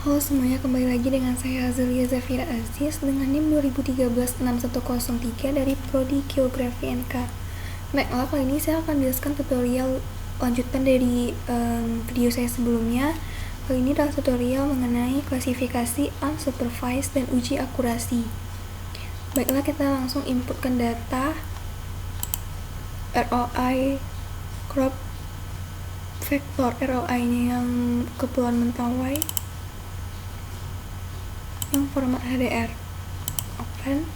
Halo semuanya, kembali lagi dengan saya Hazelia Zhafira Aziz dengan NIM 2013-6103 dari Prodi Geografi NK. Baiklah, kali ini saya akan menjelaskan tutorial lanjutan dari video saya sebelumnya. Kali ini adalah tutorial mengenai klasifikasi unsupervised dan uji akurasi. Baiklah, kita langsung inputkan data ROI crop vektor ROI-nya yang kepulauan Mentawai yang format HDR. Open.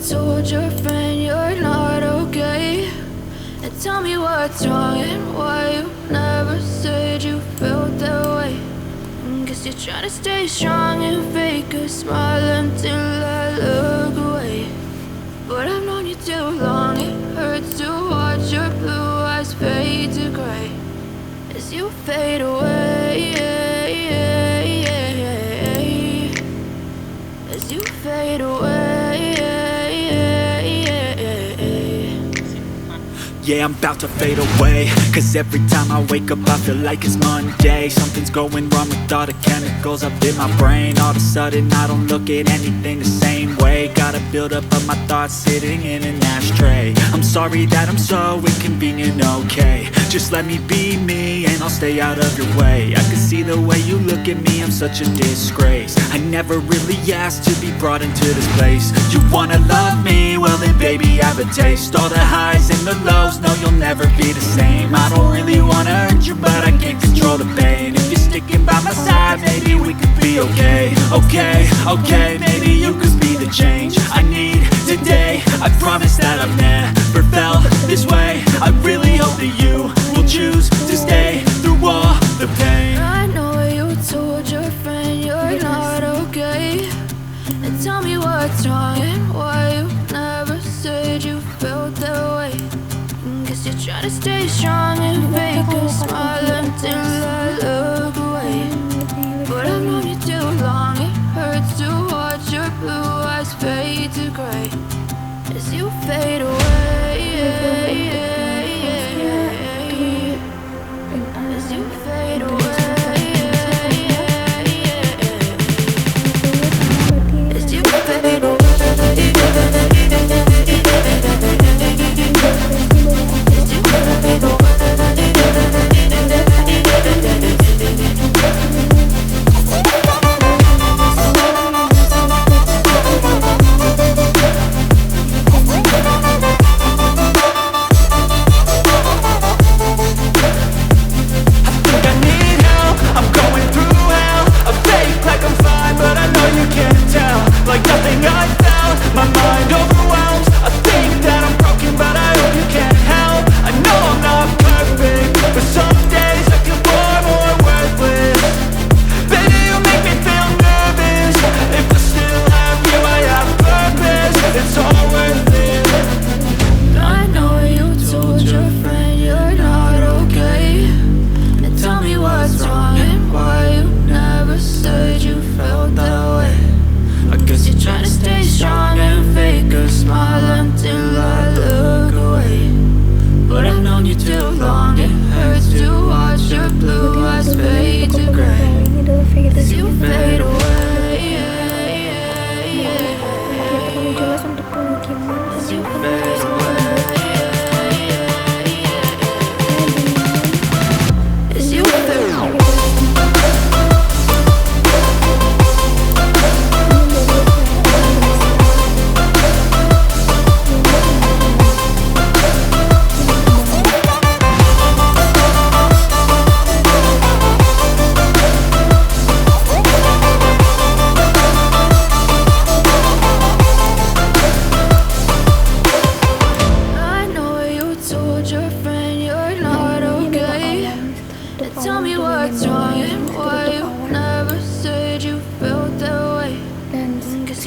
Told your friend you're not okay, and tell me what's wrong and why you never said you felt that way. Guess you're trying to stay strong and fake a smile until I look away. But I've known you too long, it hurts to watch your blue eyes fade to gray as you fade away, as you fade away. Yeah, I'm about to fade away, cause every time I wake up I feel like it's Monday. Something's going wrong with all the chemicals up in my brain. All of a sudden I don't look at anything the same way. Got a buildup of my thoughts sitting in an ashtray. I'm sorry that I'm so inconvenient, okay. Just let me be me and I'll stay out of your way. I can see the way you look at me, I'm such a disgrace. I never really asked to be brought into this place. You wanna love me? Well then baby have a taste. All the highs and the lows, no you'll never be the same. I don't really wanna hurt you but I can't control the pain. If you're sticking by my side, maybe we could be okay. Okay, maybe you could be the change I need today. I promise that I've never felt this way. I really hope that you will choose to stay through all the pain. I know you told your friend you're not okay, and tell me what's wrong and why you never said you felt that way. Guess you're trying to stay strong and fake a smile until I look away. But I've known you too long, it hurts to watch your blue eyes fade to grey as you fade away. As you fade away. As you fade away. Like nothing I found, my mind overwhelms. I think that I'm broken, but I hope you can't help. I know I'm not perfect, but some days I feel far more worthless. Baby, you make me feel nervous. If I still have you, I have purpose. It's all worth it. I know you told your friend you're not okay, and tell me what's wrong and why you never said you felt that way. I guess you're trying to stay strong and fake a smile until I look away. But I've known you too long, it hurts to watch your blue eyes fade to grey as you fade away. As you fade away. As you fade away.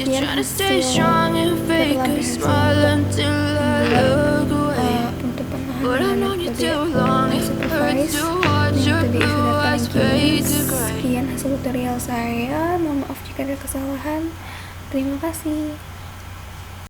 Trying to stay strong and fake a smile until I look away. But I've known you too long, it hurts to watch your blue eyes fade to grey. Sekian hasil tutorial saya. Mohon maaf jika ada kesalahan. Terima kasih.